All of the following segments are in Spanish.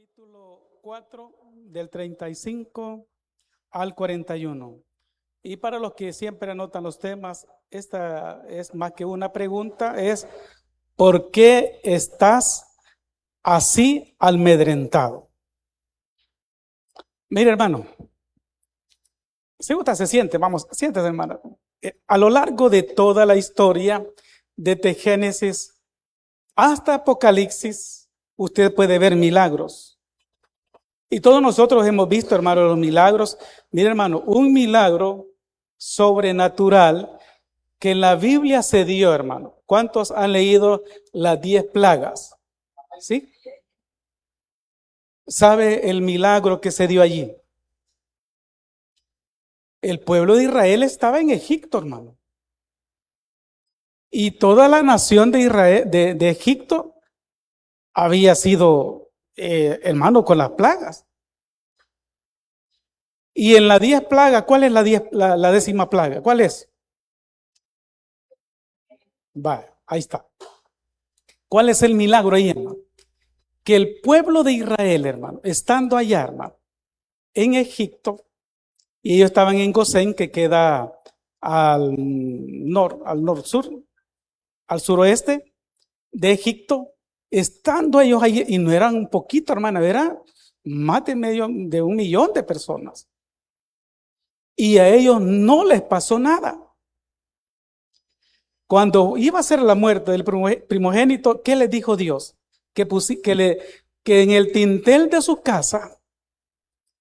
capítulo 4 del 35 al 41. Y para los que siempre anotan los temas, esta es más que una pregunta, es ¿por qué estás así amedrentado? Mire, hermano, si gusta se siente, vamos, siéntese, hermano. A lo largo de toda la historia, desde Génesis hasta Apocalipsis, usted puede ver milagros. Y todos nosotros hemos visto, hermano, los milagros. Mire, hermano, un milagro sobrenatural que en la Biblia se dio, hermano. ¿Cuántos han leído las 10 plagas? ¿Sí? ¿Sabe el milagro que se dio allí? El pueblo de Israel estaba en Egipto, hermano. Y toda la nación de Israel, de Egipto, había sido, hermano, con las plagas. Y en la 10 plagas, ¿cuál es la 10ª plaga? ¿Cuál es? Va, ahí está. ¿Cuál es el milagro ahí, hermano? Que el pueblo de Israel, hermano, estando allá, hermano, en Egipto, y ellos estaban en Gosén, que queda al sur, al suroeste de Egipto, estando ellos allí, y no eran un poquito, hermano, eran más de 1.000.000 de personas. Y a ellos no les pasó nada. Cuando iba a ser la muerte del primogénito, ¿qué les dijo Dios? Que en el dintel de su casa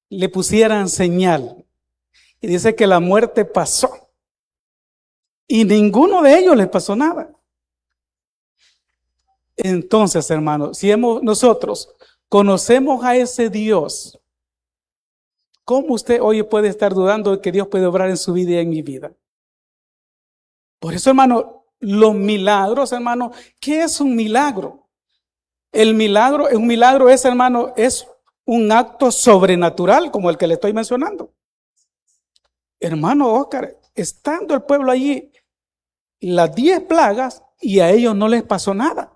le pusieran señal. Y dice que la muerte pasó. Y ninguno de ellos les pasó nada. Entonces, hermanos, si nosotros conocemos a ese Dios, ¿cómo usted hoy puede estar dudando de que Dios puede obrar en su vida y en mi vida? Por eso, hermano, los milagros, hermano, ¿qué es un milagro? Un milagro es, hermano, es un acto sobrenatural como el que le estoy mencionando. Hermano Oscar, estando el pueblo allí, las 10 plagas, y a ellos no les pasó nada.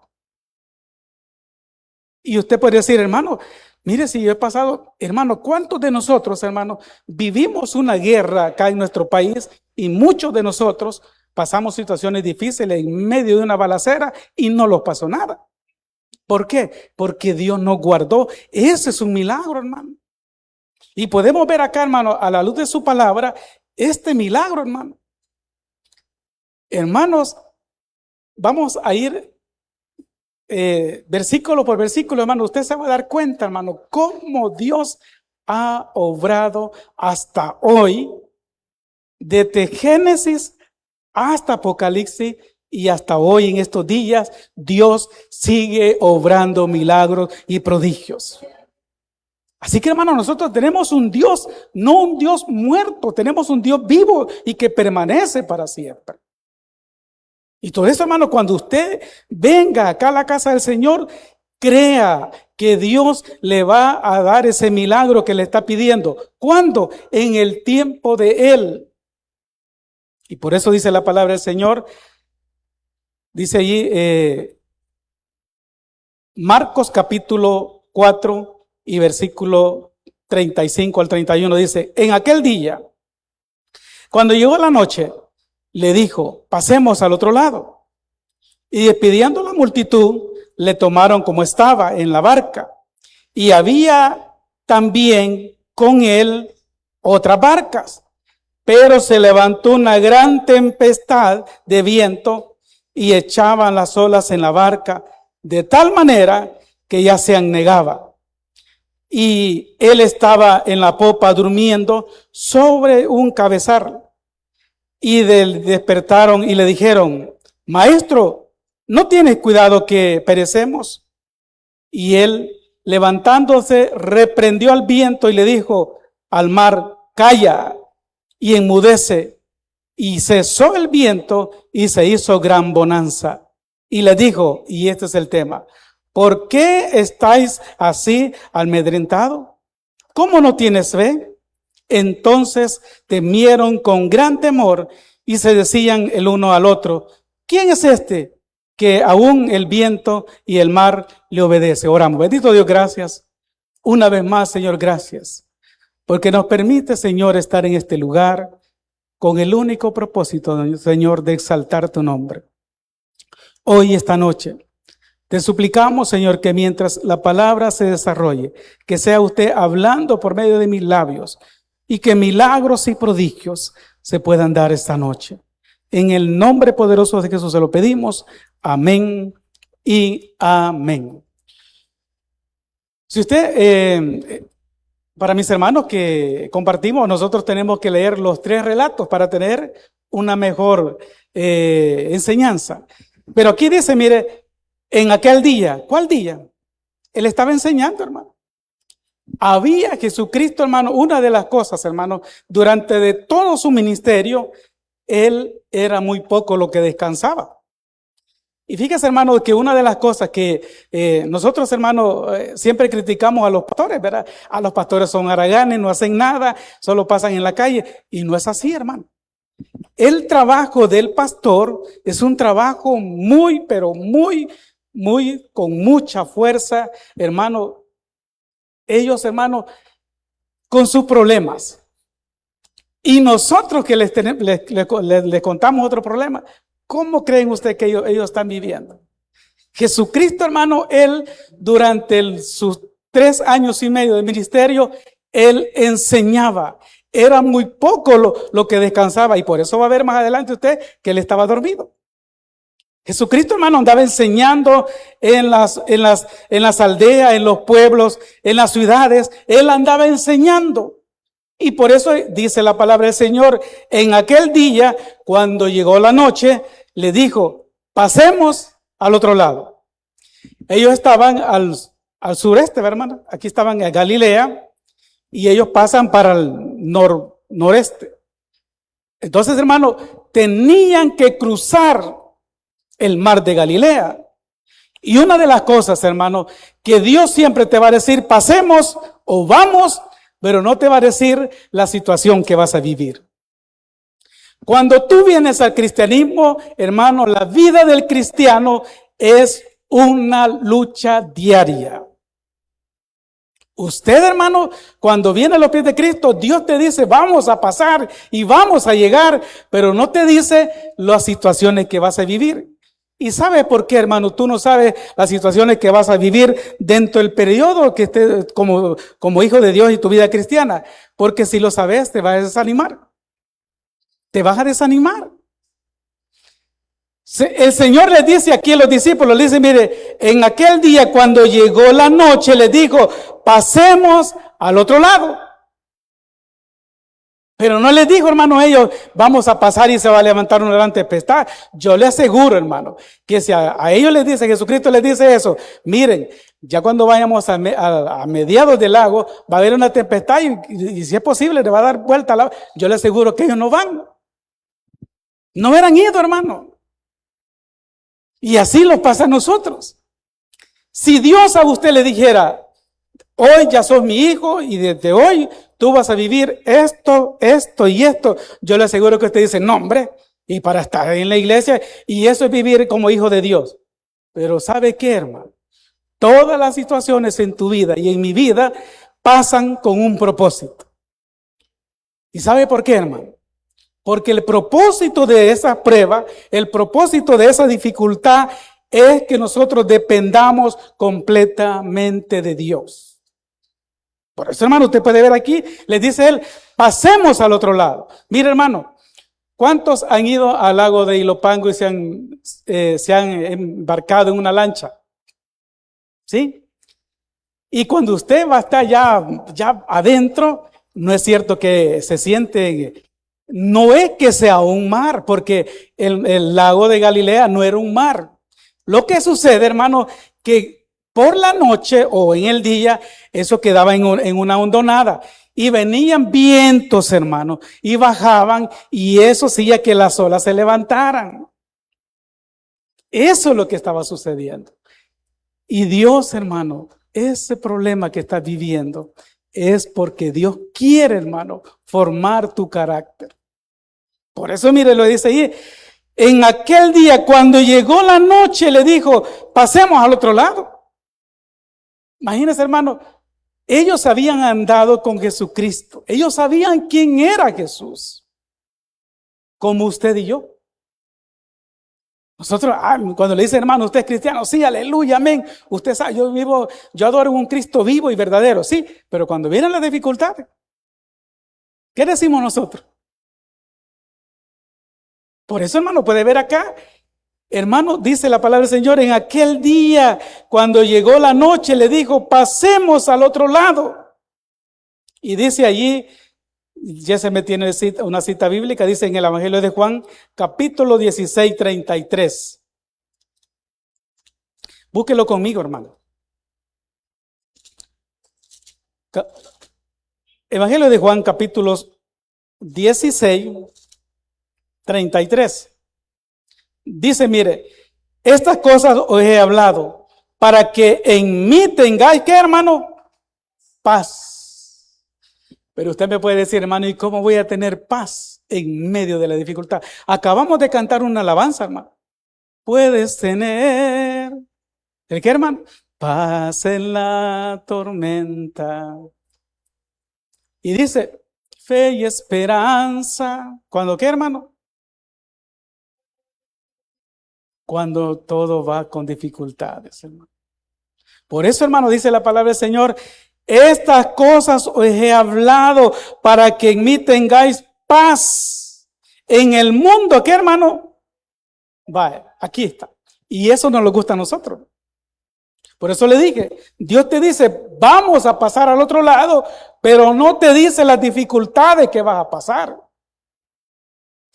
Y usted podría decir, hermano, mire, si yo he pasado, hermano, ¿cuántos de nosotros, hermano, vivimos una guerra acá en nuestro país y muchos de nosotros pasamos situaciones difíciles en medio de una balacera y no nos pasó nada? ¿Por qué? Porque Dios nos guardó. Ese es un milagro, hermano. Y podemos ver acá, hermano, a la luz de su palabra, este milagro, hermano. Hermanos, vamos a ir versículo por versículo, hermano. Usted se va a dar cuenta, hermano, cómo Dios ha obrado hasta hoy, desde Génesis hasta Apocalipsis y hasta hoy en estos días. Dios sigue obrando milagros y prodigios. Así que, hermano, nosotros tenemos un Dios, no un Dios muerto, tenemos un Dios vivo y que permanece para siempre. Y todo eso, hermano, cuando usted venga acá a la casa del Señor, crea que Dios le va a dar ese milagro que le está pidiendo. ¿Cuándo? En el tiempo de Él. Y por eso dice la palabra del Señor, dice allí Marcos capítulo 4 y versículo 35 al 31, dice: en aquel día, cuando llegó la noche, le dijo: pasemos al otro lado. Y despidiendo la multitud, le tomaron como estaba en la barca. Y había también con él otras barcas. Pero se levantó una gran tempestad de viento y echaban las olas en la barca de tal manera que ya se anegaba. Y él estaba en la popa durmiendo sobre un cabezal. Y despertaron y le dijeron: Maestro, ¿no tienes cuidado que perecemos? Y él, levantándose, reprendió al viento y le dijo al mar: calla y enmudece. Y cesó el viento y se hizo gran bonanza. Y le dijo, y este es el tema: ¿por qué estáis así amedrentados? ¿Cómo no tienes fe? Entonces temieron con gran temor y se decían el uno al otro: ¿quién es este que aún el viento y el mar le obedece? Oramos. Bendito Dios, gracias Una vez más, Señor, gracias, porque nos permite, Señor, estar en este lugar con el único propósito, Señor, de exaltar tu nombre. Hoy, esta noche, te suplicamos, Señor, que mientras la palabra se desarrolle, que sea usted hablando por medio de mis labios y que milagros y prodigios se puedan dar esta noche. En el nombre poderoso de Jesús se lo pedimos. Amén y amén. Si usted, para mis hermanos que compartimos, nosotros tenemos que leer los 3 relatos para tener una mejor enseñanza. Pero aquí dice, mire, en aquel día, ¿cuál día? Él estaba enseñando, hermano. Había Jesucristo, hermano, una de las cosas, hermano, durante de todo su ministerio, él era muy poco lo que descansaba. Y fíjese, hermano, que una de las cosas que nosotros, hermano, siempre criticamos a los pastores, ¿verdad? A los pastores son haraganes, no hacen nada, solo pasan en la calle. Y no es así, hermano. El trabajo del pastor es un trabajo muy, pero muy, con mucha fuerza, hermano. Ellos, hermano, con sus problemas. Y nosotros que les contamos otro problema, ¿cómo creen ustedes que ellos están viviendo? Jesucristo, hermano, él durante sus 3 años y medio de ministerio, él enseñaba. Era muy poco lo que descansaba, y por eso va a ver más adelante usted que él estaba dormido. Jesucristo, hermano, andaba enseñando en las aldeas, en los pueblos, en las ciudades. Él andaba enseñando. Y por eso dice la palabra del Señor, en aquel día, cuando llegó la noche, le dijo, pasemos al otro lado. Ellos estaban al sureste, hermano. Aquí estaban en Galilea y ellos pasan para el noreste. Entonces, hermano, tenían que cruzar el mar de Galilea. Y una de las cosas, hermano, que Dios siempre te va a decir, pasemos o vamos, pero no te va a decir la situación que vas a vivir. Cuando tú vienes al cristianismo, hermano, la vida del cristiano es una lucha diaria. Usted, hermano, cuando viene a los pies de Cristo, Dios te dice, vamos a pasar y vamos a llegar, pero no te dice las situaciones que vas a vivir. ¿Y sabe por qué, hermano? Tú no sabes las situaciones que vas a vivir dentro del periodo que estés como hijo de Dios y tu vida cristiana. Porque si lo sabes, te vas a desanimar. Te vas a desanimar. El Señor les dice aquí a los discípulos, les dice, mire, en aquel día cuando llegó la noche, les dijo, pasemos al otro lado. Pero no les dijo, hermano, a ellos, vamos a pasar y se va a levantar una gran tempestad. Yo les aseguro, hermano, que si a ellos les dice, Jesucristo les dice eso, miren, ya cuando vayamos a mediados del lago, va a haber una tempestad y si es posible, le va a dar vuelta al lago. Yo les aseguro que ellos no van. No hubieran ido, hermano. Y así lo pasa a nosotros. Si Dios a usted le dijera, hoy ya sos mi hijo y desde hoy tú vas a vivir esto y esto, yo le aseguro que usted dice, no, hombre, y para estar en la iglesia, y eso es vivir como hijo de Dios. Pero ¿sabe qué, hermano? Todas las situaciones en tu vida y en mi vida pasan con un propósito. ¿Y sabe por qué, hermano? Porque el propósito de esa prueba, el propósito de esa dificultad es que nosotros dependamos completamente de Dios. Por eso, hermano, usted puede ver aquí, les dice él, pasemos al otro lado. Mire, hermano, ¿cuántos han ido al lago de Ilopango y se han embarcado en una lancha? ¿Sí? Y cuando usted va a estar ya adentro, no es cierto que se siente, no es que sea un mar, porque el lago de Galilea no era un mar. Lo que sucede, hermano, que por la noche o en el día, eso quedaba en una hondonada. Y venían vientos, hermano, y bajaban, y eso hacía que las olas se levantaran. Eso es lo que estaba sucediendo. Y Dios, hermano, ese problema que estás viviendo es porque Dios quiere, hermano, formar tu carácter. Por eso, mire, lo dice ahí. En aquel día, cuando llegó la noche, le dijo, pasemos al otro lado. Imagínese, hermano, Ellos habían andado con Jesucristo. Ellos sabían quién era Jesús. Como usted y yo. Nosotros, cuando le dicen, hermano, usted es cristiano, sí, aleluya, amén. Usted sabe, yo adoro un Cristo vivo y verdadero, sí. Pero cuando vienen las dificultades, ¿qué decimos nosotros? Por eso, hermano, puede ver acá, hermano, dice la palabra del Señor, en aquel día, cuando llegó la noche, le dijo, pasemos al otro lado. Y dice allí, ya se me tiene una cita bíblica, dice en el Evangelio de Juan, capítulo 16, 33. Búsquelo conmigo, hermano. Evangelio de Juan, capítulos 16, 33. Dice, mire, estas cosas os he hablado para que en mí tengáis, ¿qué, hermano? Paz. Pero usted me puede decir, hermano, ¿y cómo voy a tener paz en medio de la dificultad? Acabamos de cantar una alabanza, hermano. Puedes tener, ¿el qué, hermano? Paz en la tormenta. Y dice, fe y esperanza. ¿Cuándo qué, hermano? Cuando todo va con dificultades, hermano. Por eso, hermano, dice la palabra del Señor, estas cosas os he hablado para que en mí tengáis paz. En el mundo, ¿qué, hermano? Vaya, aquí está. Y eso nos lo gusta a nosotros. Por eso le dije, Dios te dice, vamos a pasar al otro lado, pero no te dice las dificultades que vas a pasar.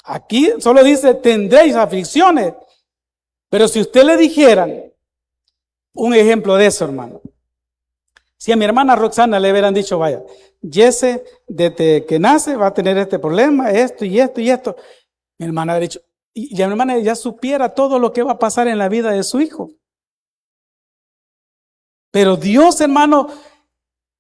Aquí solo dice, tendréis aflicciones. Pero si usted le dijeran un ejemplo de eso, hermano. Si a mi hermana Roxana le hubieran dicho, vaya, Jesse, desde que nace va a tener este problema, esto y esto y esto. Mi hermana habría dicho, y mi hermana ya supiera todo lo que va a pasar en la vida de su hijo. Pero Dios, hermano,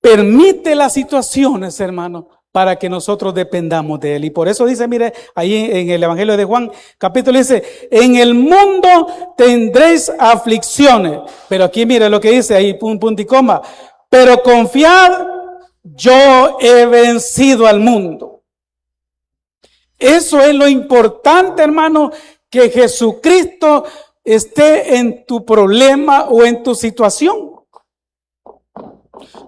permite las situaciones, hermano, para que nosotros dependamos de Él. Y por eso dice, mire, ahí en el Evangelio de Juan, capítulo dice, en el mundo tendréis aflicciones. Pero aquí mire lo que dice ahí, punto y coma. Pero confiad, yo he vencido al mundo. Eso es lo importante, hermano, que Jesucristo esté en tu problema o en tu situación.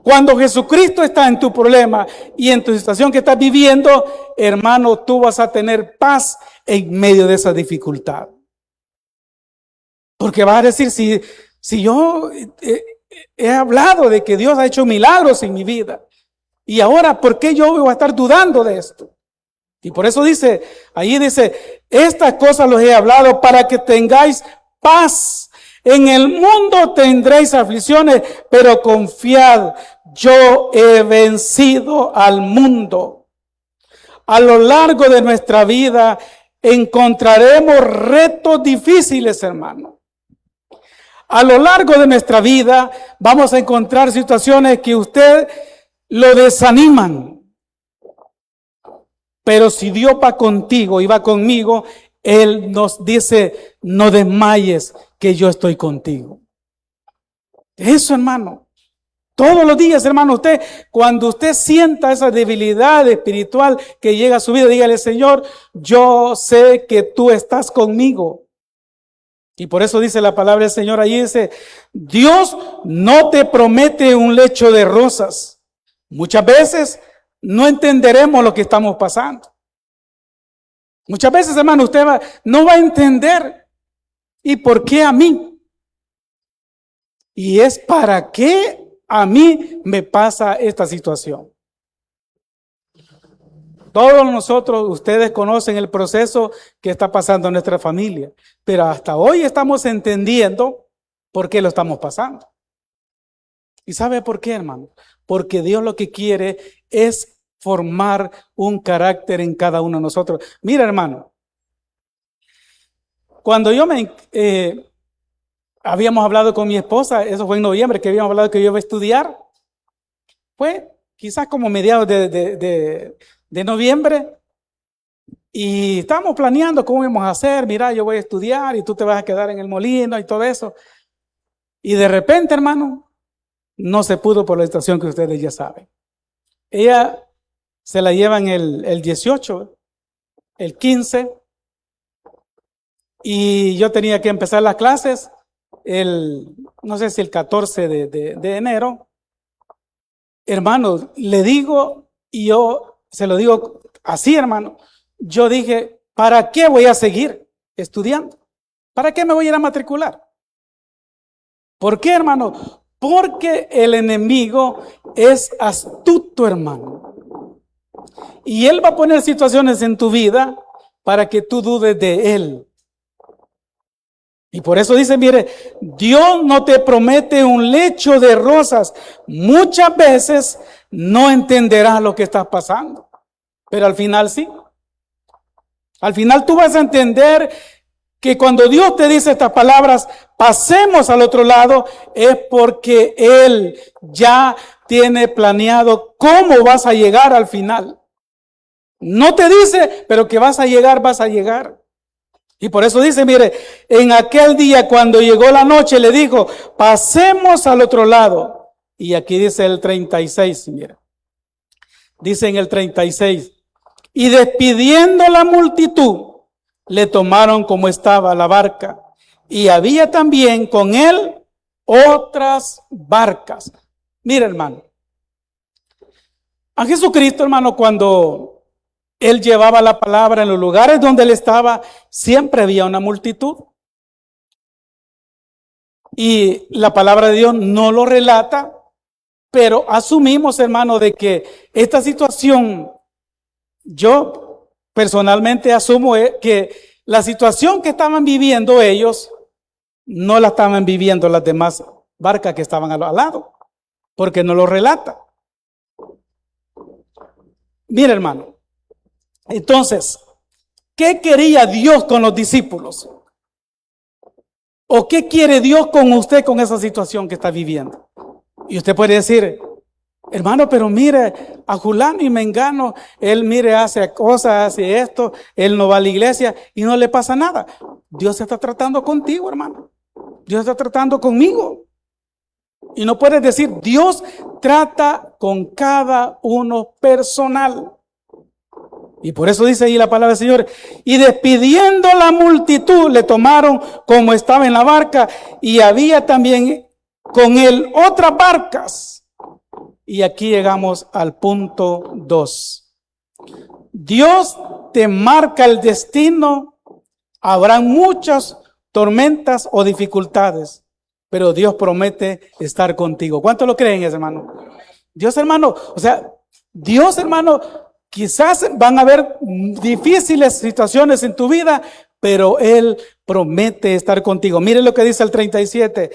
Cuando Jesucristo está en tu problema y en tu situación que estás viviendo, hermano, tú vas a tener paz en medio de esa dificultad. Porque vas a decir, si yo he hablado de que Dios ha hecho milagros en mi vida, y ahora, ¿por qué yo voy a estar dudando de esto? Y por eso dice, ahí dice, estas cosas los he hablado para que tengáis paz. En el mundo tendréis aflicciones, pero confiad, yo he vencido al mundo. A lo largo de nuestra vida encontraremos retos difíciles, hermano. A lo largo de nuestra vida vamos a encontrar situaciones que usted lo desaniman. Pero si Dios va contigo y va conmigo, Él nos dice, no desmayes, que yo estoy contigo. Eso, hermano. Todos los días, hermano, cuando usted sienta esa debilidad espiritual que llega a su vida, dígale, Señor, yo sé que tú estás conmigo. Y por eso dice la palabra del Señor, ahí dice, Dios no te promete un lecho de rosas. Muchas veces no entenderemos lo que estamos pasando. Muchas veces, hermano, usted no va a entender. ¿Y por qué a mí? Y es para qué a mí me pasa esta situación. Todos nosotros, ustedes conocen el proceso que está pasando en nuestra familia, pero hasta hoy estamos entendiendo por qué lo estamos pasando. ¿Y sabe por qué, hermano? Porque Dios lo que quiere es formar un carácter en cada uno de nosotros. Mira, hermano, cuando yo habíamos hablado con mi esposa, eso fue en noviembre, que habíamos hablado que yo iba a estudiar, fue quizás como mediados de noviembre, y estábamos planeando cómo íbamos a hacer. Mira, yo voy a estudiar y tú te vas a quedar en el molino y todo eso. Y de repente, hermano, no se pudo por la situación que ustedes ya saben. Ella se la llevan el 18, el 15, y yo tenía que empezar las clases no sé si el 14 de enero. Hermano, le digo, y yo se lo digo así, hermano, yo dije, ¿para qué voy a seguir estudiando? ¿Para qué me voy a ir a matricular? ¿Por qué, hermano? Porque el enemigo es astuto, hermano. Y él va a poner situaciones en tu vida para que tú dudes de él. Y por eso dice, mire, Dios no te promete un lecho de rosas. Muchas veces no entenderás lo que estás pasando, pero al final sí. Al final tú vas a entender que cuando Dios te dice estas palabras, pasemos al otro lado, es porque Él ya tiene planeado cómo vas a llegar al final. No te dice, pero que vas a llegar, vas a llegar. Y por eso dice, mire, en aquel día cuando llegó la noche le dijo, pasemos al otro lado. Y aquí dice el 36, mire. Dice en el 36, y despidiendo la multitud, le tomaron como estaba la barca. Y había también con él otras barcas. Mire, hermano, a Jesucristo, hermano, cuando Él llevaba la palabra en los lugares donde Él estaba, siempre había una multitud. Y la palabra de Dios no lo relata, pero asumimos, hermano, de que esta situación, yo personalmente asumo que la situación que estaban viviendo ellos, no la estaban viviendo las demás barcas que estaban al lado, porque no lo relata. Mira, hermano, entonces, ¿qué quería Dios con los discípulos? ¿O qué quiere Dios con usted con esa situación que está viviendo? Y usted puede decir, hermano, pero mire, a Julano y Mengano, él mire, hace cosas, hace esto, él no va a la iglesia y no le pasa nada. Dios está tratando contigo, hermano. Dios está tratando conmigo. Y no puedes decir, Dios trata con cada uno personal. Y por eso dice ahí la palabra del Señor, y despidiendo la multitud, le tomaron como estaba en la barca, y había también con él otras barcas. Y aquí llegamos al punto 2. Dios te marca el destino. Habrán muchas tormentas o dificultades, pero Dios promete estar contigo. ¿Cuántos lo creen, hermano? Dios, hermano, o sea, Dios, hermano, quizás van a haber difíciles situaciones en tu vida, pero Él promete estar contigo. Mire lo que dice el 37.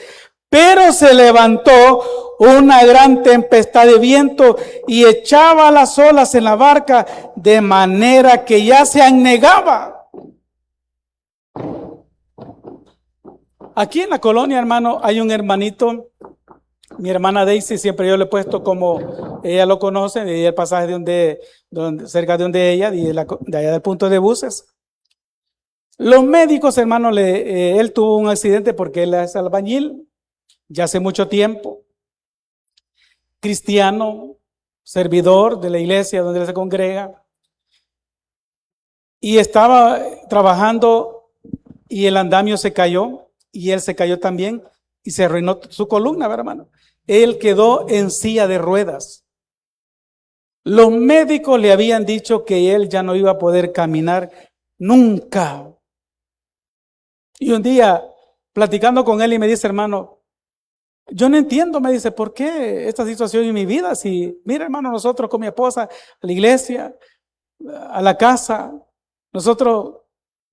Pero se levantó una gran tempestad de viento y echaba las olas en la barca de manera que ya se anegaba. Aquí en la colonia, hermano, hay un hermanito. Mi hermana Daisy, siempre yo le he puesto como ella lo conoce, de el pasaje cerca de donde ella, de allá del punto de buses. Los médicos, hermano, él tuvo un accidente porque él es albañil, ya hace mucho tiempo, cristiano, servidor de la iglesia donde él se congrega, y estaba trabajando y el andamio se cayó, y él se cayó también, y se arruinó su columna, hermano. Él quedó en silla de ruedas. Los médicos le habían dicho que él ya no iba a poder caminar nunca. Y un día, platicando con él, y me dice, hermano, yo no entiendo, me dice, ¿por qué esta situación en mi vida? Si, mira, hermano, nosotros con mi esposa, a la iglesia, a la casa, nosotros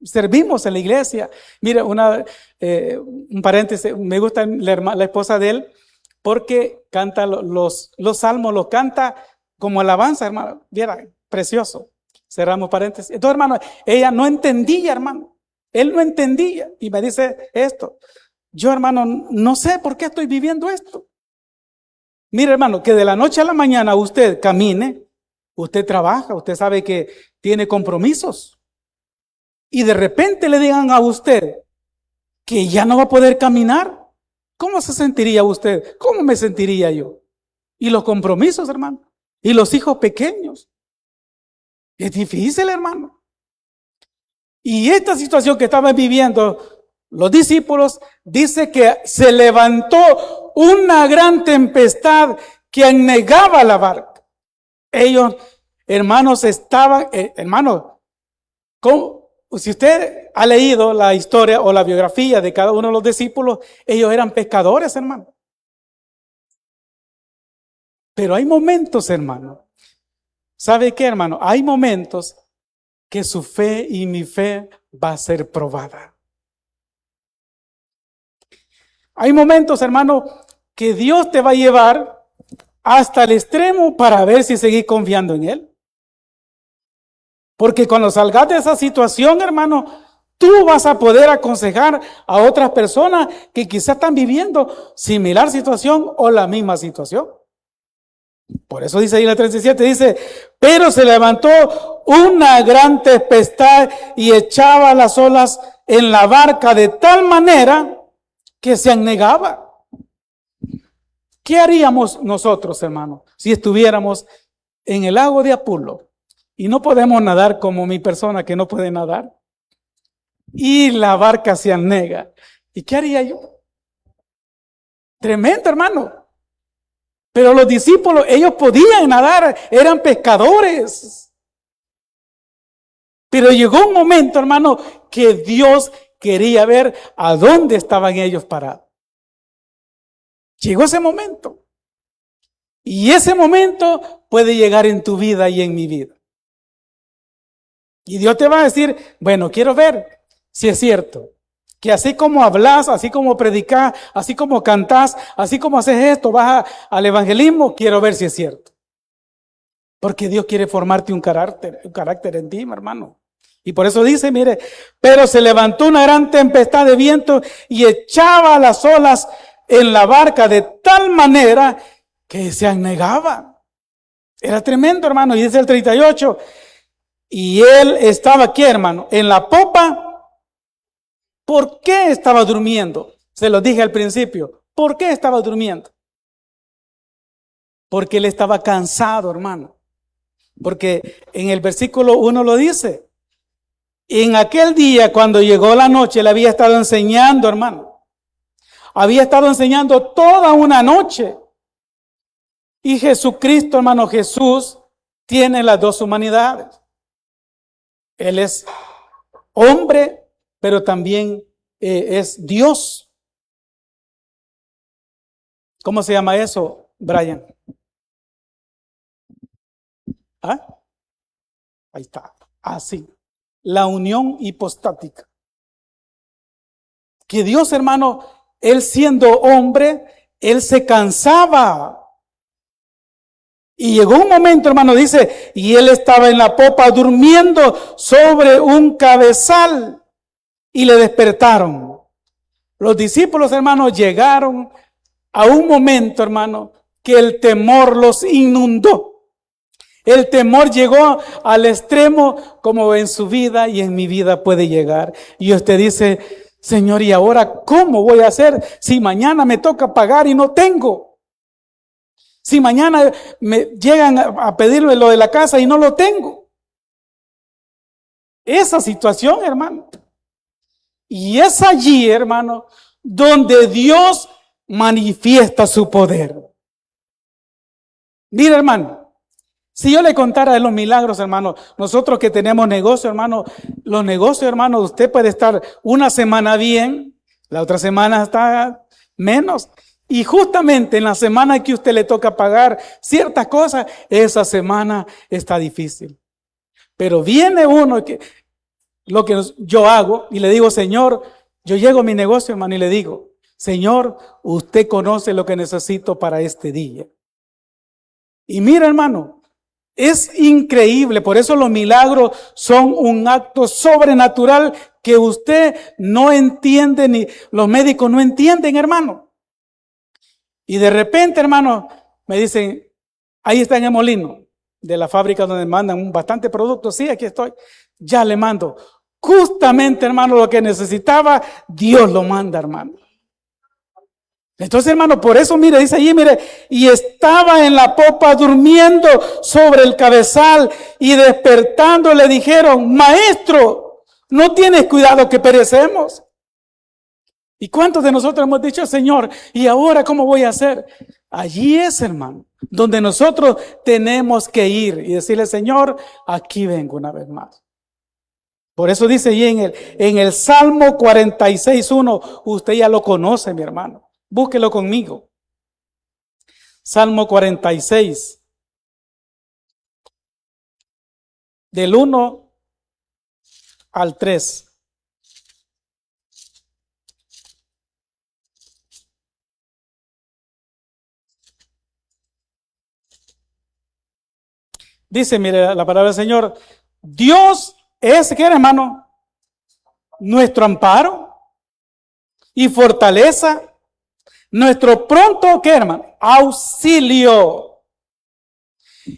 servimos en la iglesia. Mira, un paréntesis, me gusta la esposa de él, porque canta los salmos, los canta como alabanza, hermano. Viera, precioso. Cerramos paréntesis. Entonces, hermano, ella no entendía, hermano. Él no entendía. Y me dice esto. Yo, hermano, no sé por qué estoy viviendo esto. Mire, hermano, que de la noche a la mañana usted camine, usted trabaja, usted sabe que tiene compromisos. Y de repente le digan a usted que ya no va a poder caminar. ¿Cómo se sentiría usted? ¿Cómo me sentiría yo? Y los compromisos, hermano. Y los hijos pequeños. Es difícil, hermano. Y esta situación que estaban viviendo los discípulos, dice que se levantó una gran tempestad que anegaba la barca. Ellos, hermanos, estaban, hermanos, si usted ha leído la historia o la biografía de cada uno de los discípulos, ellos eran pescadores, hermano. Pero hay momentos, hermano. ¿Sabe qué, hermano? Hay momentos que su fe y mi fe va a ser probada. Hay momentos, hermano, que Dios te va a llevar hasta el extremo para ver si seguís confiando en Él. Porque cuando salgas de esa situación, hermano, tú vas a poder aconsejar a otras personas que quizás están viviendo similar situación o la misma situación. Por eso dice ahí en la 37, dice, pero se levantó una gran tempestad y echaba las olas en la barca de tal manera que se anegaba. ¿Qué haríamos nosotros, hermano, si estuviéramos en el lago de Apolo y no podemos nadar como mi persona que no puede nadar? Y la barca se anega. ¿Y qué haría yo? Tremendo, hermano. Pero los discípulos, ellos podían nadar, eran pescadores. Pero llegó un momento, hermano, que Dios quería ver a dónde estaban ellos parados. Llegó ese momento. Y ese momento puede llegar en tu vida y en mi vida. Y Dios te va a decir, bueno, quiero ver si es cierto. Que así como hablas, así como predicas, así como cantás, así como haces esto, vas al evangelismo, quiero ver si es cierto. Porque Dios quiere formarte un carácter en ti, mi hermano. Y por eso dice, mire, pero se levantó una gran tempestad de viento y echaba las olas en la barca de tal manera que se anegaba. Era tremendo, hermano. Y dice el 38, y él estaba aquí, hermano, en la popa. ¿Por qué estaba durmiendo? Se lo dije al principio. ¿Por qué estaba durmiendo? Porque él estaba cansado, hermano. Porque en el versículo 1 lo dice. En aquel día, cuando llegó la noche, él había estado enseñando, hermano. Había estado enseñando toda una noche. Y Jesucristo, hermano, Jesús tiene las dos humanidades. Él es hombre, pero también es Dios. ¿Cómo se llama eso, Brian? ¿Ah? Ahí está. Así. La unión hipostática. Que Dios, hermano, Él siendo hombre, Él se cansaba. Y llegó un momento, hermano, dice, y Él estaba en la popa durmiendo sobre un cabezal. Y le despertaron. Los discípulos, hermanos, llegaron a un momento, hermano, que el temor los inundó. El temor llegó al extremo como en su vida y en mi vida puede llegar. Y usted dice, Señor, ¿y ahora cómo voy a hacer si mañana me toca pagar y no tengo? Si mañana me llegan a pedirme lo de la casa y no lo tengo. Esa situación, hermano. Y es allí, hermano, donde Dios manifiesta su poder. Mira, hermano, si yo le contara de los milagros, hermano, nosotros que tenemos negocio, hermano, los negocios, hermano, usted puede estar una semana bien, la otra semana está menos. Y justamente en la semana que usted le toca pagar ciertas cosas, esa semana está difícil. Pero viene uno que... Lo que yo hago y le digo, Señor, yo llego a mi negocio, hermano, y le digo, Señor, usted conoce lo que necesito para este día. Y mira, hermano, es increíble. Por eso los milagros son un acto sobrenatural que usted no entiende, ni los médicos no entienden, hermano. Y de repente, hermano, me dicen, ahí está en el molino de la fábrica donde mandan bastante producto. Sí, aquí estoy. Ya le mando. Justamente, hermano, lo que necesitaba, Dios lo manda, hermano. Entonces, hermano, por eso, mire, dice allí, mire, y estaba en la popa durmiendo sobre el cabezal, y despertando le dijeron: Maestro, ¿no tienes cuidado que perecemos? ¿Y cuántos de nosotros hemos dicho: Señor, ¿y ahora cómo voy a hacer? Allí es, hermano, donde nosotros tenemos que ir y decirle: Señor, aquí vengo una vez más. Por eso dice allí en el Salmo 46:1, usted ya lo conoce, mi hermano. Búsquelo conmigo. Salmo 46, del 1 al 3. Dice, mire, la palabra del Señor: Dios es, ¿qué, hermano? Nuestro amparo y fortaleza, nuestro pronto, ¿qué, hermano? Auxilio.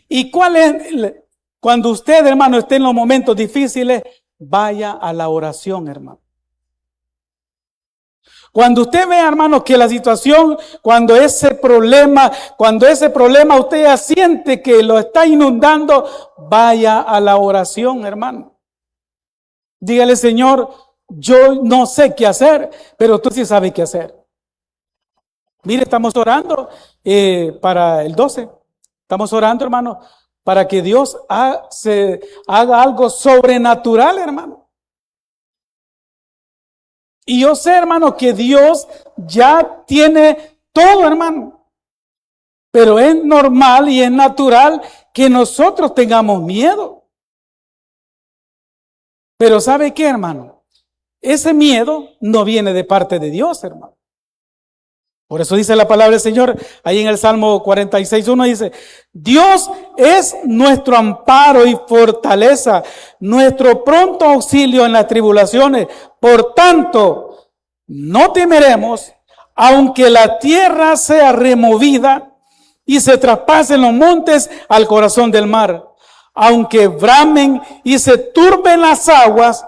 ¿Y cuál es? Cuando usted, hermano, esté en los momentos difíciles, vaya a la oración, hermano. Cuando usted vea, hermano, que la situación, cuando ese problema usted ya siente que lo está inundando, vaya a la oración, hermano. Dígale: Señor, yo no sé qué hacer, pero tú sí sabes qué hacer. Mire, estamos orando para el 12. Estamos orando, hermano, para que Dios haga algo sobrenatural, hermano. Y yo sé, hermano, que Dios ya tiene todo, hermano. Pero es normal y es natural que nosotros tengamos miedo. Pero ¿sabe qué, hermano? Ese miedo no viene de parte de Dios, hermano. Por eso dice la palabra del Señor, ahí en el Salmo 46:1 dice: Dios es nuestro amparo y fortaleza, nuestro pronto auxilio en las tribulaciones. Por tanto, no temeremos, aunque la tierra sea removida y se traspasen los montes al corazón del mar, aunque bramen y se turben las aguas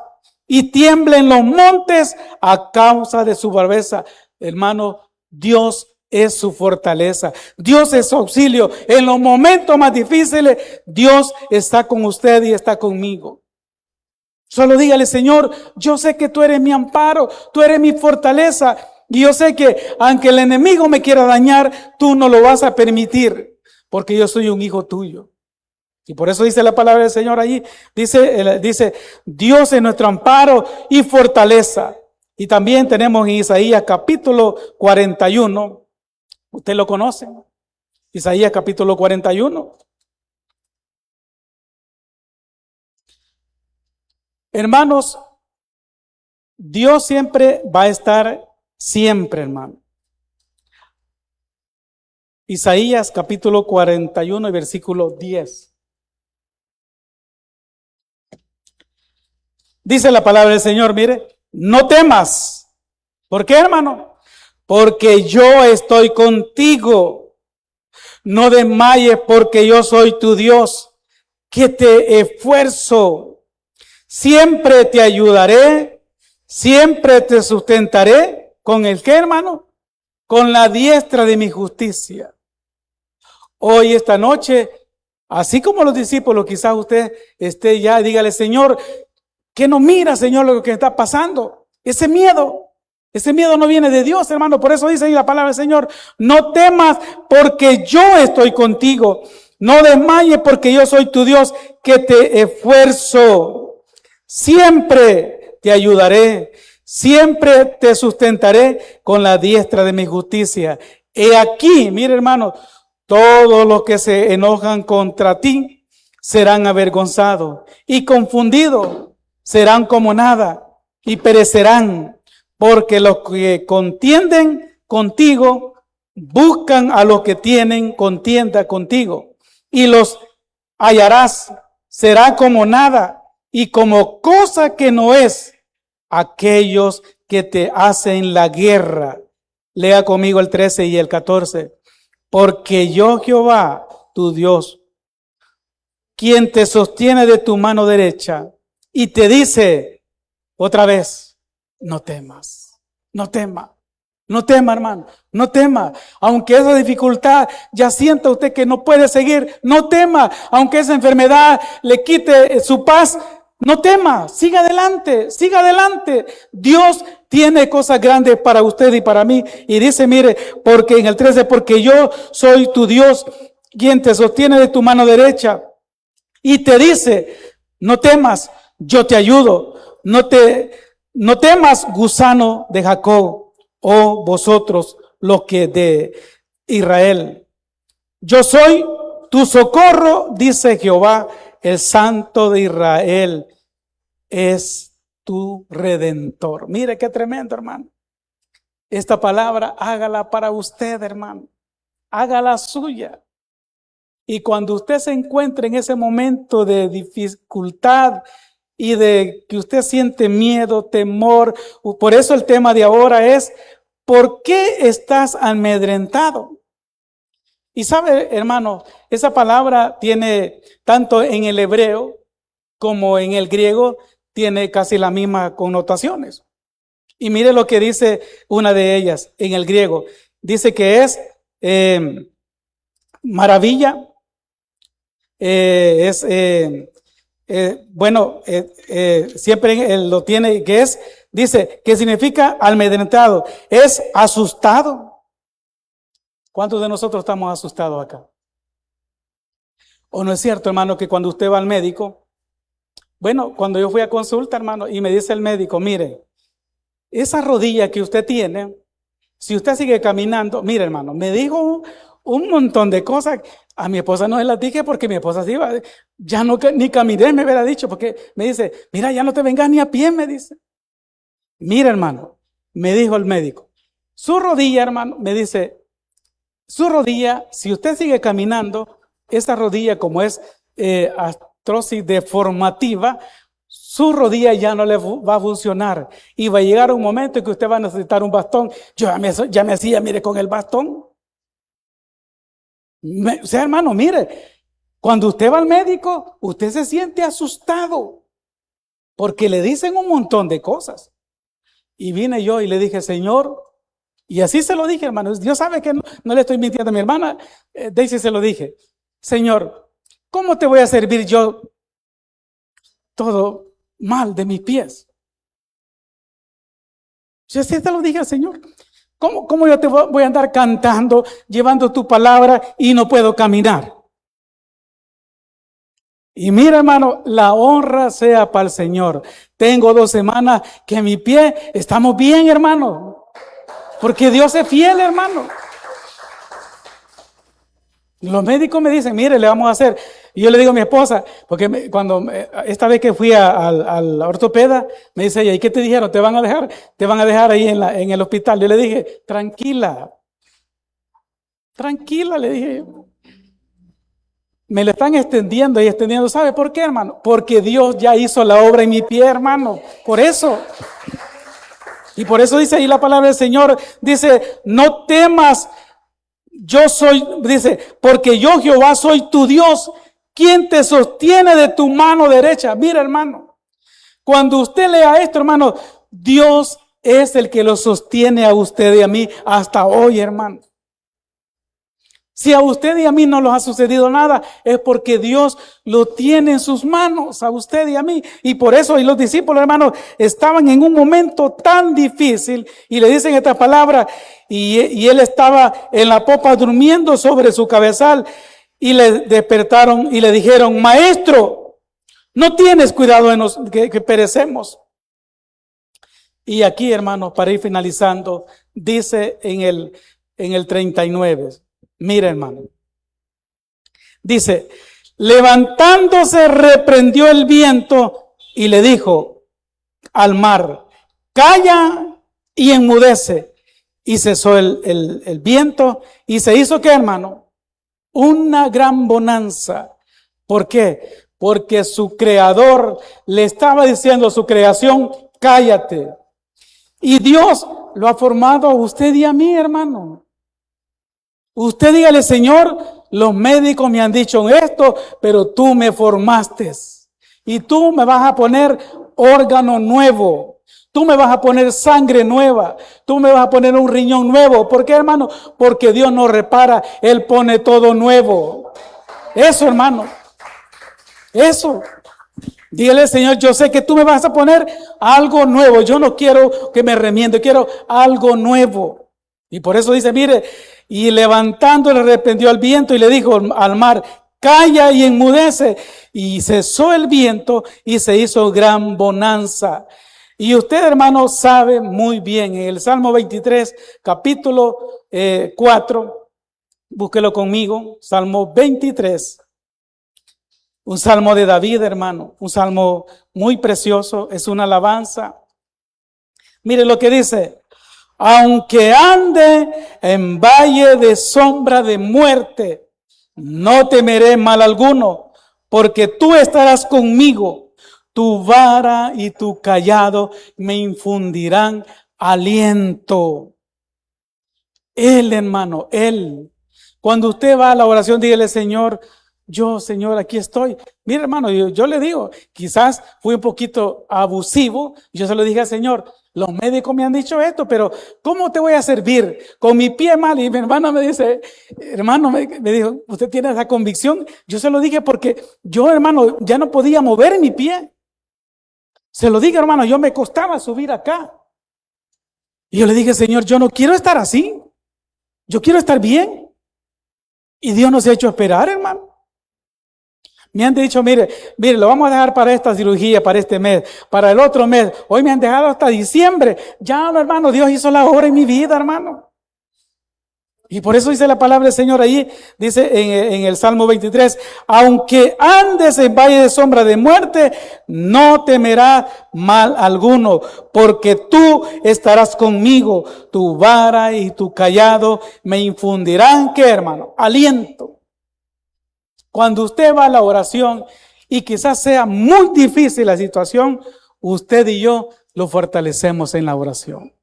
y tiemblen los montes a causa de su braveza. Hermano, Dios es su fortaleza. Dios es su auxilio. En los momentos más difíciles, Dios está con usted y está conmigo. Solo dígale: Señor, yo sé que tú eres mi amparo, tú eres mi fortaleza. Y yo sé que aunque el enemigo me quiera dañar, tú no lo vas a permitir, porque yo soy un hijo tuyo. Y por eso dice la palabra del Señor allí. Dice, Dios es nuestro amparo y fortaleza. Y también tenemos en Isaías capítulo 41. Usted lo conoce. Isaías capítulo 41. Hermanos, Dios siempre va a estar, siempre, hermano. Isaías capítulo 41 y versículo 10. Dice la palabra del Señor, mire: no temas. ¿Por qué, hermano? Porque yo estoy contigo. No desmayes, porque yo soy tu Dios, que te esfuerzo. Siempre te ayudaré, siempre te sustentaré. ¿Con el qué, hermano? Con la diestra de mi justicia. Hoy, esta noche, así como los discípulos, quizás usted esté ya, dígale: Señor, que no mira, Señor, lo que está pasando. Ese miedo no viene de Dios, hermano. Por eso dice ahí la palabra del Señor: no temas, porque yo estoy contigo. No desmayes, porque yo soy tu Dios, que te esfuerzo. Siempre te ayudaré, siempre te sustentaré con la diestra de mi justicia. He aquí, mire, hermano, todos los que se enojan contra ti serán avergonzados y confundidos. Serán como nada y perecerán, porque los que contienden contigo buscan a los que tienen contienda contigo, y los hallarás. Será como nada y como cosa que no es aquellos que te hacen la guerra. Lea conmigo el 13 y el 14. Porque yo, Jehová, tu Dios, quien te sostiene de tu mano derecha, y te dice otra vez: no temas, no temas, No tema, hermano, no tema. Aunque esa dificultad ya sienta usted que no puede seguir, no tema. Aunque esa enfermedad le quite su paz, no tema. Siga adelante, siga adelante. Dios tiene cosas grandes para usted y para mí. Y dice, mire, porque en el 13, porque yo soy tu Dios, quien te sostiene de tu mano derecha. Y te dice, no temas, yo te ayudo. No temas, gusano de Jacob, oh vosotros los que de Israel. Yo soy tu socorro, dice Jehová, el Santo de Israel es tu redentor. Mire qué tremendo, hermano. Esta palabra hágala para usted, hermano. Hágala suya. Y cuando usted se encuentre en ese momento de dificultad y de que usted siente miedo, temor, por eso el tema de ahora es, ¿por qué estás amedrentado? Y sabe, hermano, esa palabra tiene, tanto en el hebreo como en el griego, tiene casi las mismas connotaciones. Y mire lo que dice una de ellas en el griego. Dice que es maravilla, siempre lo tiene, que es, dice, que significa amedrentado, es asustado. ¿Cuántos de nosotros estamos asustados acá? ¿O no es cierto, hermano, que cuando usted va al médico, bueno, cuando yo fui a consulta, hermano, y me dice el médico, mire, esa rodilla que usted tiene, si usted sigue caminando, mire, hermano, me dijo un montón de cosas. A mi esposa no se las dije porque mi esposa se iba, ya no, ni caminé, me hubiera dicho, porque me dice, mira, ya no te vengas ni a pie, me dice. Mira, hermano, me dijo el médico, su rodilla, hermano, me dice, su rodilla, si usted sigue caminando, esa rodilla como es artrosis deformativa, su rodilla ya no le va a funcionar y va a llegar un momento en que usted va a necesitar un bastón. Yo ya me hacía, mire, con el bastón. O sea, hermano, mire, cuando usted va al médico, usted se siente asustado porque le dicen un montón de cosas. Y vine yo y le dije, Señor, y así se lo dije, hermano. Dios sabe que no le estoy mintiendo a mi hermana Daisy, se lo dije, Señor, ¿cómo te voy a servir yo todo mal de mis pies? Yo así te lo dije al Señor. ¿Cómo yo te voy a andar cantando, llevando tu palabra y no puedo caminar? Y mira, hermano, la honra sea para el Señor. Tengo 2 semanas que mi pie, estamos bien, hermano. Porque Dios es fiel, hermano. Los médicos me dicen, mire, le vamos a hacer. Y yo le digo a mi esposa, porque esta vez que fui al ortopeda, me dice ella, ¿y qué te dijeron? ¿Te van a dejar? Te van a dejar ahí en el hospital. Yo le dije, tranquila, le dije. Me le están extendiendo y extendiendo. ¿Sabe por qué, hermano? Porque Dios ya hizo la obra en mi pie, hermano. Por eso. Y por eso dice ahí la palabra del Señor. Dice, no temas. Yo soy, dice, porque yo Jehová soy tu Dios, quien te sostiene de tu mano derecha. Mira, hermano, cuando usted lea esto, hermano, Dios es el que lo sostiene a usted y a mí hasta hoy, hermano. Si a usted y a mí no nos ha sucedido nada, es porque Dios lo tiene en sus manos, a usted y a mí. Y por eso y los discípulos, hermanos, estaban en un momento tan difícil y le dicen esta palabra y él estaba en la popa durmiendo sobre su cabezal y le despertaron y le dijeron, Maestro, no tienes cuidado de que perecemos. Y aquí, hermanos, para ir finalizando, dice en el 39, mira, hermano, dice, levantándose reprendió el viento y le dijo al mar, calla y enmudece. Y cesó el viento y se hizo, ¿qué, hermano? Una gran bonanza. ¿Por qué? Porque su creador le estaba diciendo a su creación, cállate. Y Dios lo ha formado a usted y a mí, hermano. Usted dígale, Señor, los médicos me han dicho esto, pero tú me formaste. Y tú me vas a poner órgano nuevo. Tú me vas a poner sangre nueva. Tú me vas a poner un riñón nuevo. ¿Por qué, hermano? Porque Dios no repara. Él pone todo nuevo. Eso, hermano. Eso. Dígale, Señor, yo sé que tú me vas a poner algo nuevo. Yo no quiero que me remiende, quiero algo nuevo. Y por eso dice, mire, y levantando le reprendió al viento y le dijo al mar, calla y enmudece. Y cesó el viento y se hizo gran bonanza. Y usted, hermano, sabe muy bien, en el Salmo 23, capítulo 4, búsquelo conmigo, Salmo 23. Un salmo de David, hermano, un salmo muy precioso, es una alabanza. Mire lo que dice, aunque ande en valle de sombra de muerte, no temeré mal alguno, porque tú estarás conmigo, tu vara y tu cayado me infundirán aliento. Él, hermano, Él. Cuando usted va a la oración, dígale, Señor, Señor, aquí estoy. Mira, hermano, yo le digo, quizás fui un poquito abusivo. Yo se lo dije al Señor, los médicos me han dicho esto, pero ¿cómo te voy a servir? Con mi pie mal. Y mi hermana me dice, hermano, me dijo, ¿usted tiene esa convicción? Yo se lo dije porque yo, hermano, ya no podía mover mi pie. Se lo dije, hermano, yo me costaba subir acá. Y yo le dije, Señor, yo no quiero estar así. Yo quiero estar bien. Y Dios nos ha hecho esperar, hermano. Me han dicho, mire, lo vamos a dejar para esta cirugía, para este mes, para el otro mes. Hoy me han dejado hasta diciembre. Ya, hermano, Dios hizo la obra en mi vida, hermano. Y por eso dice la palabra del Señor ahí, dice en el Salmo 23, aunque andes en valle de sombra de muerte, no temerás mal alguno, porque tú estarás conmigo, tu vara y tu cayado me infundirán, ¿qué, hermano? Aliento. Cuando usted va a la oración y quizás sea muy difícil la situación, usted y yo lo fortalecemos en la oración.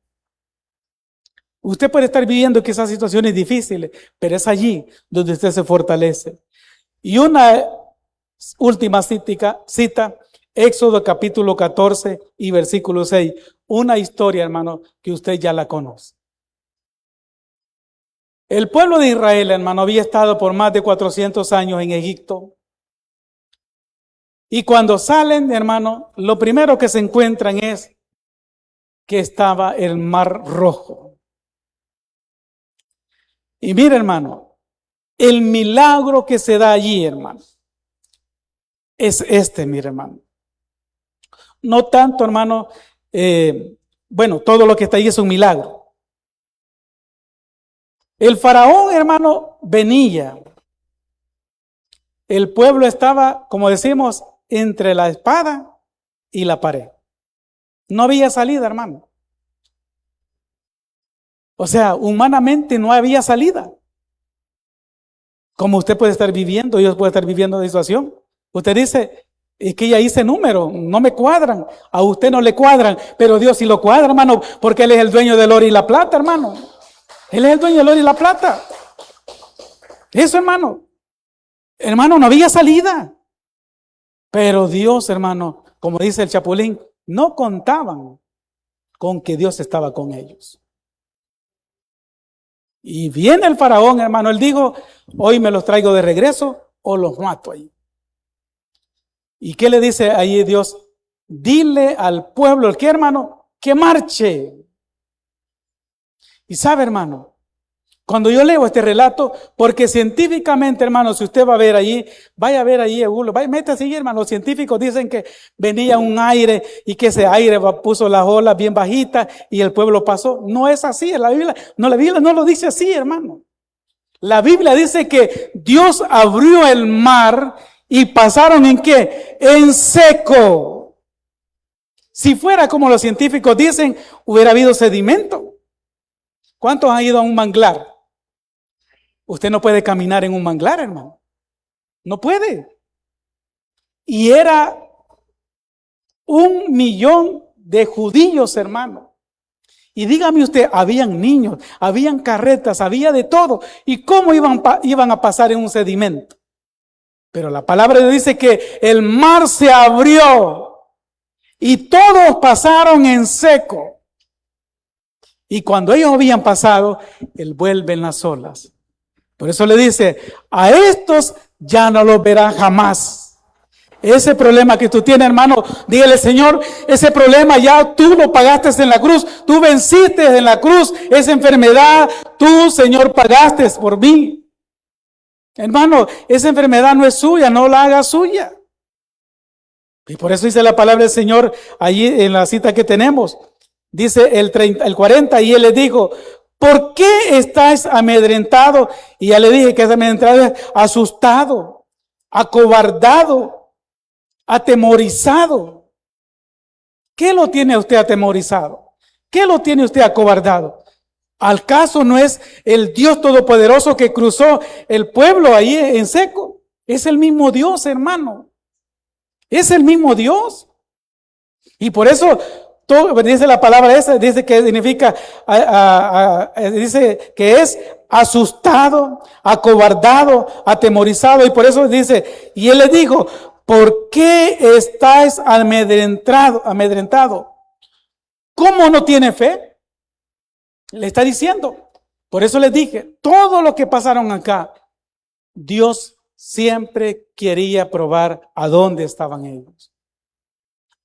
Usted puede estar viviendo quizás situaciones difíciles, pero es allí donde usted se fortalece. Y una última cita, Éxodo capítulo 14 y versículo 6. Una historia, hermano, que usted ya la conoce. El pueblo de Israel, hermano, había estado por más de 400 años en Egipto. Y cuando salen, hermano, lo primero que se encuentran es que estaba el Mar Rojo. Y mire, hermano, el milagro que se da allí, hermano, es mire, hermano. No tanto, hermano, todo lo que está ahí es un milagro. El faraón, hermano, venía. El pueblo estaba, como decimos, entre la espada y la pared. No había salida, hermano. O sea, humanamente no había salida. Como usted puede estar viviendo, Dios puede estar viviendo la situación. Usted dice, es que ya hice número, no me cuadran. A usted no le cuadran, pero Dios sí lo cuadra, hermano, porque Él es el dueño del oro y la plata, hermano. Él es el dueño del oro y la plata. Eso, hermano. Hermano, no había salida. Pero Dios, hermano, como dice el Chapulín, no contaban con que Dios estaba con ellos. Y viene el faraón, hermano, él dijo, hoy me los traigo de regreso o los mato ahí. ¿Y qué le dice ahí Dios? Dile al pueblo, ¿qué, hermano? Que marche. Y sabe, hermano, cuando yo leo este relato, porque científicamente, hermano, si usted va a ver allí, vaya a ver allí, métase allí, hermano, los científicos dicen que venía un aire y que ese aire puso las olas bien bajitas y el pueblo pasó. No es así, la Biblia no lo dice así, hermano. La Biblia dice que Dios abrió el mar y pasaron ¿en qué? En seco. Si fuera como los científicos dicen, hubiera habido sedimento. ¿Cuántos han ido a un manglar? Usted no puede caminar en un manglar, hermano. No puede. Y era 1 millón de judíos, hermano. Y dígame usted, habían niños, habían carretas, había de todo. ¿Y cómo iban a pasar en un sedimento? Pero la palabra dice que el mar se abrió y todos pasaron en seco. Y cuando ellos habían pasado, Él vuelve en las olas. Por eso le dice, a estos ya no los verán jamás. Ese problema que tú tienes, hermano, dígale, Señor, ese problema ya tú lo pagaste en la cruz, tú venciste en la cruz esa enfermedad, tú, Señor, pagaste por mí. Hermano, esa enfermedad no es suya, no la haga suya. Y por eso dice la palabra del Señor allí en la cita que tenemos. Dice el 40, y Él les dijo, ¿por qué estáis amedrentados? Y ya le dije que es amedrentado, es asustado, acobardado, atemorizado. ¿Qué lo tiene usted atemorizado? ¿Qué lo tiene usted acobardado? ¿Al caso no es el Dios Todopoderoso que cruzó el pueblo ahí en seco? Es el mismo Dios, hermano. Es el mismo Dios. Y por eso dice la palabra esa, dice que significa, dice que es asustado, acobardado, atemorizado. Y por eso dice, y Él le dijo, ¿por qué estáis amedrentado? ¿Cómo no tiene fe? Le está diciendo. Por eso les dije, todo lo que pasaron acá, Dios siempre quería probar a dónde estaban ellos.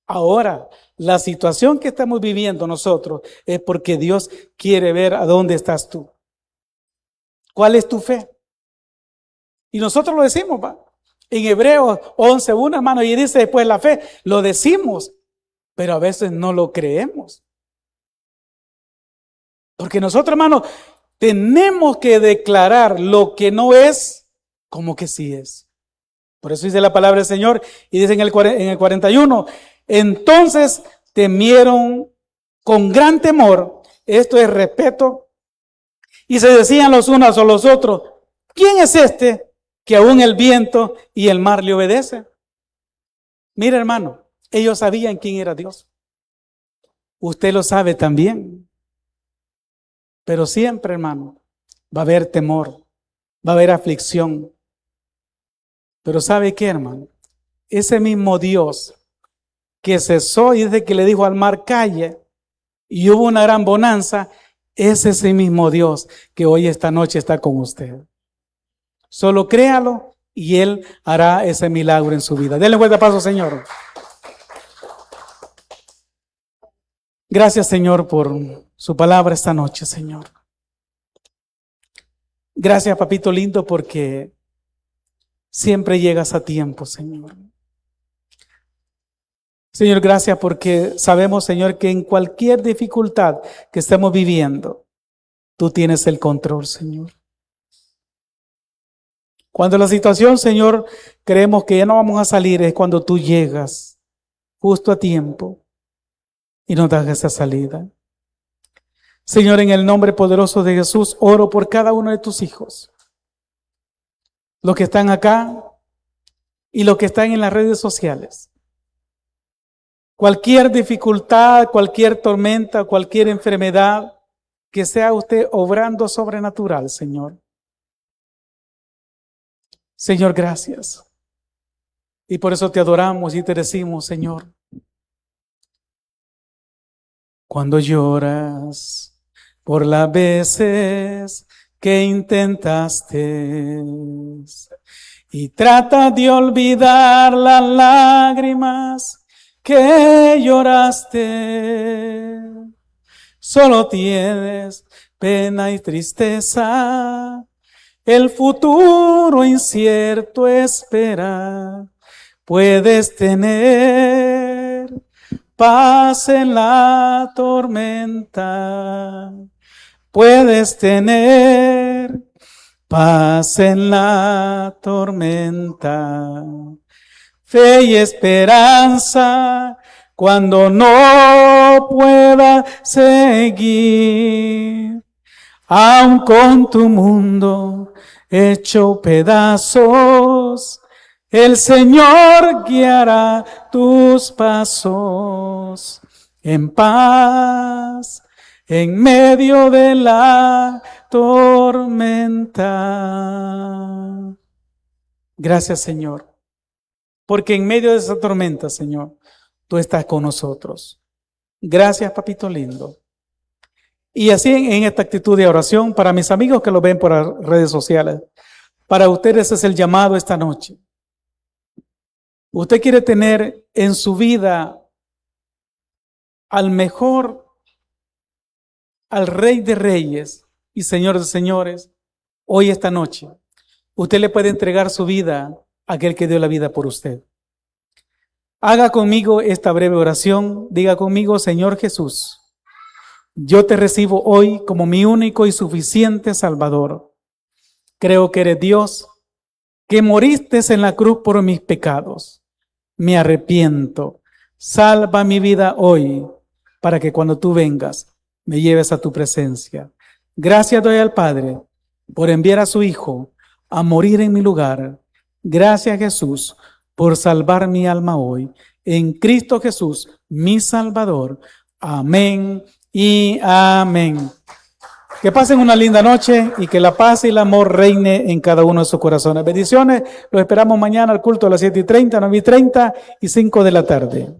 Ahora, la situación que estamos viviendo nosotros es porque Dios quiere ver a dónde estás tú. ¿Cuál es tu fe? Y nosotros lo decimos, ¿va? En Hebreos 11:1, hermano, y dice después la fe, lo decimos, pero a veces no lo creemos. Porque nosotros, hermano, tenemos que declarar lo que no es como que sí es. Por eso dice la palabra del Señor, y dice en el 41, entonces temieron con gran temor, esto es respeto, y se decían los unos a los otros, ¿quién es este que aún el viento y el mar le obedecen? Mira, hermano, ellos sabían quién era Dios. Usted lo sabe también. Pero siempre, hermano, va a haber temor, va a haber aflicción. Pero ¿sabe qué, hermano? Ese mismo Dios que cesó y desde que le dijo al mar calle y hubo una gran bonanza, es ese mismo Dios que hoy esta noche está con usted. Solo créalo y Él hará ese milagro en su vida. Denle un fuerte aplauso, Señor. Gracias, Señor, por su palabra esta noche, Señor. Gracias, papito lindo, porque siempre llegas a tiempo, Señor. Señor, gracias porque sabemos, Señor, que en cualquier dificultad que estemos viviendo, tú tienes el control, Señor. Cuando la situación, Señor, creemos que ya no vamos a salir, es cuando tú llegas justo a tiempo y nos das esa salida. Señor, en el nombre poderoso de Jesús, oro por cada uno de tus hijos, los que están acá y los que están en las redes sociales. Cualquier dificultad, cualquier tormenta, cualquier enfermedad, que sea usted obrando sobrenatural, Señor. Señor, gracias. Y por eso te adoramos y te decimos, Señor, cuando lloras por las veces que intentaste y trata de olvidar las lágrimas que lloraste, solo tienes pena y tristeza, el futuro incierto espera, puedes tener paz en la tormenta, puedes tener paz en la tormenta, fe y esperanza cuando no pueda seguir, aun con tu mundo hecho pedazos, el Señor guiará tus pasos en paz en medio de la tormenta. Gracias, Señor, porque en medio de esa tormenta, Señor, tú estás con nosotros. Gracias, papito lindo. Y así en esta actitud de oración, para mis amigos que lo ven por las redes sociales, para ustedes es el llamado esta noche. Usted quiere tener en su vida al mejor, al Rey de Reyes y Señor de Señores, hoy esta noche. Usted le puede entregar su vida a aquel que dio la vida por usted. Haga conmigo esta breve oración. Diga conmigo: Señor Jesús, yo te recibo hoy como mi único y suficiente Salvador. Creo que eres Dios, que moriste en la cruz por mis pecados. Me arrepiento. Salva mi vida hoy, para que cuando tú vengas, me lleves a tu presencia. Gracias doy al Padre por enviar a su Hijo a morir en mi lugar. Gracias, Jesús, por salvar mi alma hoy. En Cristo Jesús, mi Salvador. Amén y amén. Que pasen una linda noche y que la paz y el amor reine en cada uno de sus corazones. Bendiciones. Los esperamos mañana al culto a las 7:30, 9:30 y 5 de la tarde.